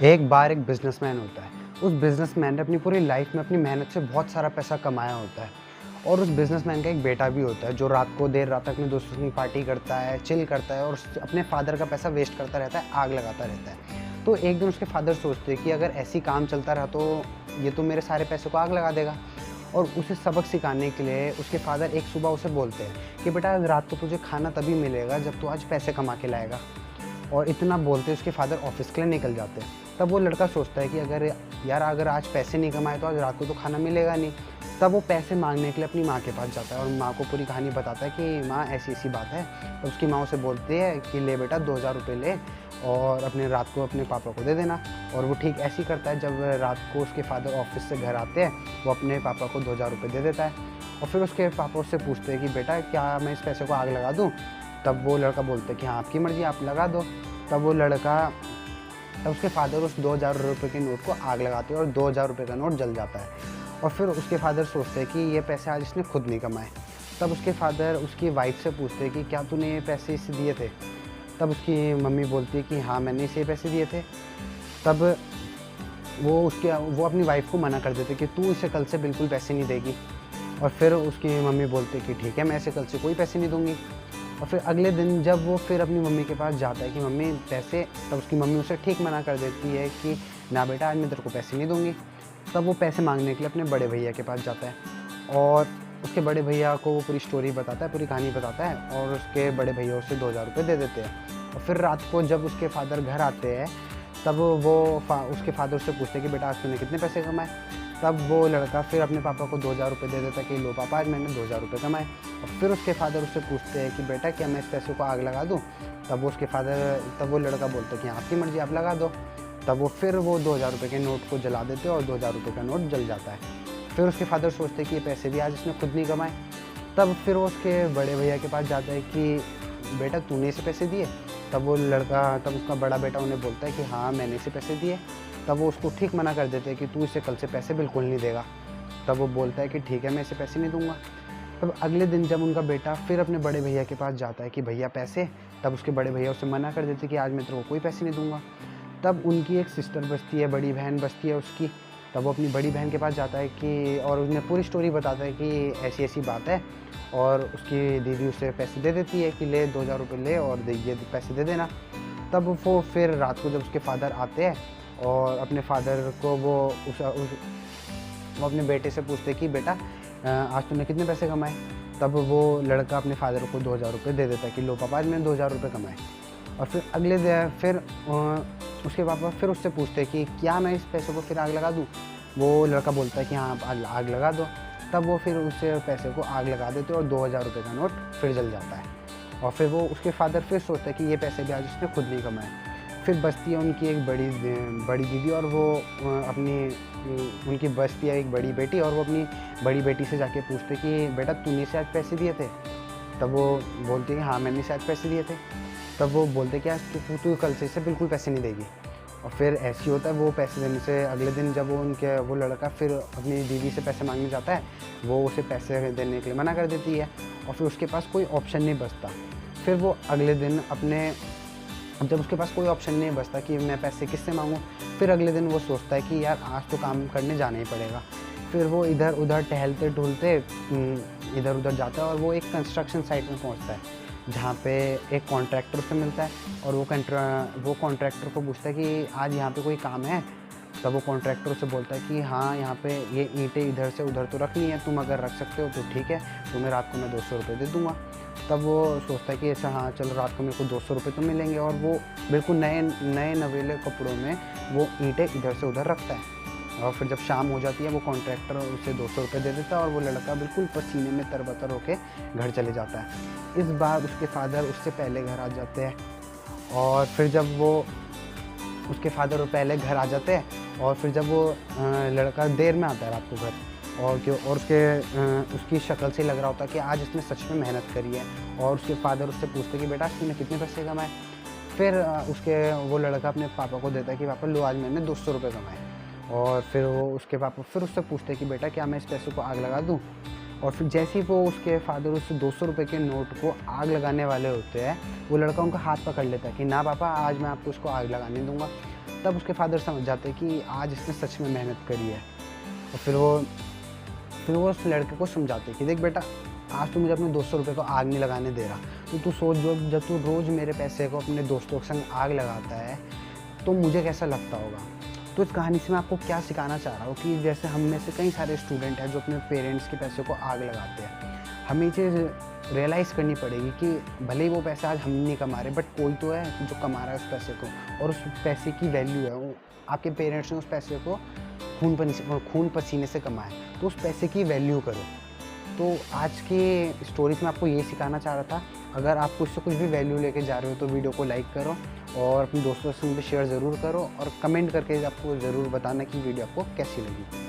एक बार एक बिज़नेसमैन होता है। उस बिज़नेसमैन ने अपनी पूरी लाइफ़ में अपनी मेहनत से बहुत सारा पैसा कमाया होता है और उस बिज़नेसमैन का एक बेटा भी होता है जो रात को देर रात तक अपने दोस्तों के संग पार्टी करता है, चिल करता है और अपने फ़ादर का पैसा वेस्ट करता रहता है, आग लगाता रहता है। तो एक दिन उसके फ़ादर सोचते हैं कि अगर ऐसे ही काम चलता रहा तो ये तो मेरे सारे पैसे को आग लगा देगा। और उसे सबक सिखाने के लिए उसके फ़ादर एक सुबह उसे बोलते हैं कि बेटा आज रात को तुझे खाना तभी मिलेगा जब तू आज पैसे कमा के लाएगा। और इतना बोलते उसके फ़ादर ऑफ़िस के लिए निकल जाते हैं। तब वो लड़का सोचता है कि अगर आज पैसे नहीं कमाए तो आज रात को तो खाना मिलेगा नहीं। तब वो पैसे माँगने के लिए अपनी माँ के पास जाता है और माँ को पूरी कहानी बताता है कि माँ ऐसी-ऐसी बात है। तो उसकी माँ उसे बोलती है कि ले बेटा 2000 रुपए ले और अपने रात को अपने पापा को दे देना। और वो ठीक ऐसे ही करता है। जब रात को उसके फ़ादर ऑफ़िस से घर आते हैं, वो अपने पापा को 2000 रुपए दे देता है। और फिर उसके पापा उससे पूछते हैं कि बेटा क्या मैं इस पैसे को आग लगा दूँ? तब वो लड़का बोलता है कि हाँ, आपकी मर्ज़ी, आप लगा दो। तब उसके फ़ादर उस 2000 रुपए के नोट को आग लगाते हैं और 2000 रुपए का नोट जल जाता है। और फिर उसके फ़ादर सोचते हैं कि ये पैसे आज इसने खुद नहीं कमाए। तब उसके फ़ादर उसकी वाइफ़ से पूछते हैं कि क्या तूने ये पैसे इसे दिए थे? तब उसकी मम्मी बोलती है कि हाँ, मैंने इसे ये पैसे दिए थे। तब वो अपनी वाइफ़ को मना कर देते कि तू इसे कल से बिल्कुल पैसे नहीं देगी। और फिर उसकी मम्मी बोलती है कि ठीक है, मैं इसे कल से कोई पैसे नहीं दूँगी। और फिर अगले दिन जब वो फिर अपनी मम्मी के पास जाता है कि मम्मी पैसे, तब उसकी मम्मी उसे ठीक मना कर देती है कि ना बेटा, आज मैं तेरे को पैसे नहीं दूँगी। तब वो पैसे माँगने के लिए अपने बड़े भैया के पास जाता है और उसके बड़े भैया को वो पूरी स्टोरी बताता है, पूरी कहानी बताता है और उसके बड़े भैया उसे 2000 रुपए दे देते हैं। और फिर रात को जब उसके फ़ादर घर आते हैं, तब उसके फ़ादर उससे पूछते हैं कि बेटा आज तूने कितने पैसे कमाए? तब वो लड़का फिर अपने पापा को 2000 रुपए दे देता है कि लो पापा, आज मैंने 2000 रुपए कमाए। और फिर उसके फ़ादर उससे पूछते हैं कि बेटा क्या मैं इस पैसे को आग लगा दूँ? तब वो लड़का बोलता है कि आपकी मर्ज़ी, आप लगा दो। तब वो 2000 रुपए के नोट को जला देते हैं और 2000 रुपए का नोट जल जाता है। फिर उसके फ़ादर सोचते हैं कि ये पैसे भी आज इसने खुद नहीं कमाए। तब फिर वो उसके बड़े भैया के पास जाता है कि बेटा तूने इसे पैसे दिए? तब उसका बड़ा बेटा उन्हें बोलता है कि हाँ, मैंने इसे पैसे दिए। तब वो उसको ठीक मना कर देते हैं कि तू इसे कल से पैसे बिल्कुल नहीं देगा। तब वो बोलता है कि ठीक है, मैं इसे पैसे नहीं दूँगा। तब अगले दिन जब उनका बेटा फिर अपने बड़े भैया के पास जाता है कि भैया पैसे, तब उसके बड़े भैया उसे मना कर देते हैं कि आज मैं तेरे को कोई पैसे नहीं दूँगा। तब उनकी एक सिस्टर बचती है, बड़ी बहन बचती है उसकी। तब वो अपनी बड़ी बहन के पास जाता है कि और उन्हें पूरी स्टोरी बताता है कि ऐसी-ऐसी बात है। और उसकी दीदी उसे पैसे दे देती है कि ले 2000 रुपए ले और ये पैसे दे देना। तब वो फिर रात को जब उसके फ़ादर आते हैं और अपने फ़ादर को वो अपने बेटे से पूछते कि बेटा आज तूने कितने पैसे कमाए? तब वो लड़का अपने फ़ादर को 2000 रुपए दे देता है कि लो पापा, आज मैंने 2000 रुपए कमाए। और फिर उसके पापा फिर उससे पूछते हैं कि क्या मैं इस पैसे को फिर आग लगा दूँ? वो लड़का बोलता है कि हाँ, आप आग लगा दो। तब वो फिर उस पैसे को आग लगा देते हैं और 2000 रुपए का नोट फिर जल जाता है। और फिर उसके फ़ादर फिर सोचता है कि ये पैसे भी आज उसने खुद नहीं कमाए। फिर बचती है उनकी एक बड़ी दीदी और उनकी बचती है एक बड़ी बेटी और वो अपनी बड़ी बेटी से जाके पूछते कि बेटा तूने इसे आज पैसे दिए थे? तब वो बोलती है कि हाँ, मैंने इसे आज पैसे दिए थे। तब वो बोलते कि आज तू कल से इसे बिल्कुल पैसे नहीं देगी। और फिर ऐसे ही होता है, वो पैसे देने से अगले दिन जब वो लड़का फिर अपनी दीदी से पैसे माँगने जाता है, वो उसे पैसे देने के लिए मना कर देती है और फिर उसके पास कोई ऑप्शन नहीं बचता। फिर वो अगले दिन जब उसके पास कोई ऑप्शन नहीं बचता कि मैं पैसे किससे माँगूँ, फिर अगले दिन वो सोचता है कि यार आज तो काम करने जाना ही पड़ेगा। फिर वो इधर-उधर टहलते-ढूलते इधर-उधर जाता है और वो एक कंस्ट्रक्शन साइट में पहुँचता है, जहाँ पे एक कॉन्ट्रैक्टर से मिलता है और वो कॉन्ट्रैक्टर को पूछता है कि आज यहाँ पे कोई काम है? तब वो कॉन्ट्रैक्टर उससे बोलता है कि हाँ, यहाँ पे ये ईंटें इधर से उधर तो रखनी है, तुम अगर रख सकते हो तो ठीक है, तुम्हें रात को मैं 200 रुपये दे दूँगा। तब वो सोचता है कि ऐसा हाँ, चलो रात को मेरे को 200 रुपये तो मिलेंगे और वो बिल्कुल नए नवेले कपड़ों में वो ईंटें इधर से उधर रखता है। और फिर जब शाम हो जाती है, वो कॉन्ट्रैक्टर उसे 200 रुपये दे देता है और वो लड़का बिल्कुल पसीने में तरबतर होके घर चले जाता है। इस बार उसके फ़ादर उससे पहले घर आ जाते हैं और फिर जब वो उसके फ़ादर पहले घर आ जाते हैं और फिर जब वो लड़का देर में आता है रात को घर और उसकी शक्ल से लग रहा होता है कि आज इसने सच में मेहनत करी है। और उसके फ़ादर उससे पूछते कि बेटा आज तूने कितने पैसे कमाए? फिर वो लड़का अपने पापा को देता है कि पापा लो, आज मैंने 200 रुपये कमाए। और फिर उसके पापा फिर उससे पूछते हैं कि बेटा क्या मैं इस पैसे को आग लगा दूँ? और फिर जैसे ही वो उसके फ़ादर उस 200 रुपये के नोट को आग लगाने वाले होते हैं, वो लड़का उनका हाथ पकड़ लेता है कि ना पापा, आज मैं आपको इसको आग लगाने नहीं दूँगा। तब उसके फादर समझ जाते हैं कि आज इसने सच में मेहनत करी है। और फिर वो उस लड़के को समझाते कि देख बेटा, आज तू मुझे अपने 200 रुपये को आग नहीं लगाने दे रहा, तो तू सोच जो जब तू रोज़ मेरे पैसे को अपने दोस्तों के संग आग लगाता है तो मुझे कैसा लगता होगा। तो इस कहानी से मैं आपको क्या सिखाना चाह रहा हूँ कि जैसे हम में से कई सारे स्टूडेंट हैं जो अपने पेरेंट्स के पैसे को आग लगाते हैं। हमें ये चीज़ रियलाइज़ करनी पड़ेगी कि भले ही वो पैसा आज हम नहीं कमा रहे, बट कोई तो है जो कमा रहा है उस पैसे को, और उस पैसे की वैल्यू है। वो आपके पेरेंट्स ने उस पैसे को खून पसीने से कमाया, तो उस पैसे की वैल्यू करो। तो आज के स्टोरीज में आपको ये सिखाना चाह रहा था। अगर आपको इससे कुछ भी वैल्यू लेके जा रहे हो तो वीडियो को लाइक करो और अपने दोस्तों से भी शेयर ज़रूर करो, और कमेंट करके आपको ज़रूर बताना कि वीडियो आपको कैसी लगी।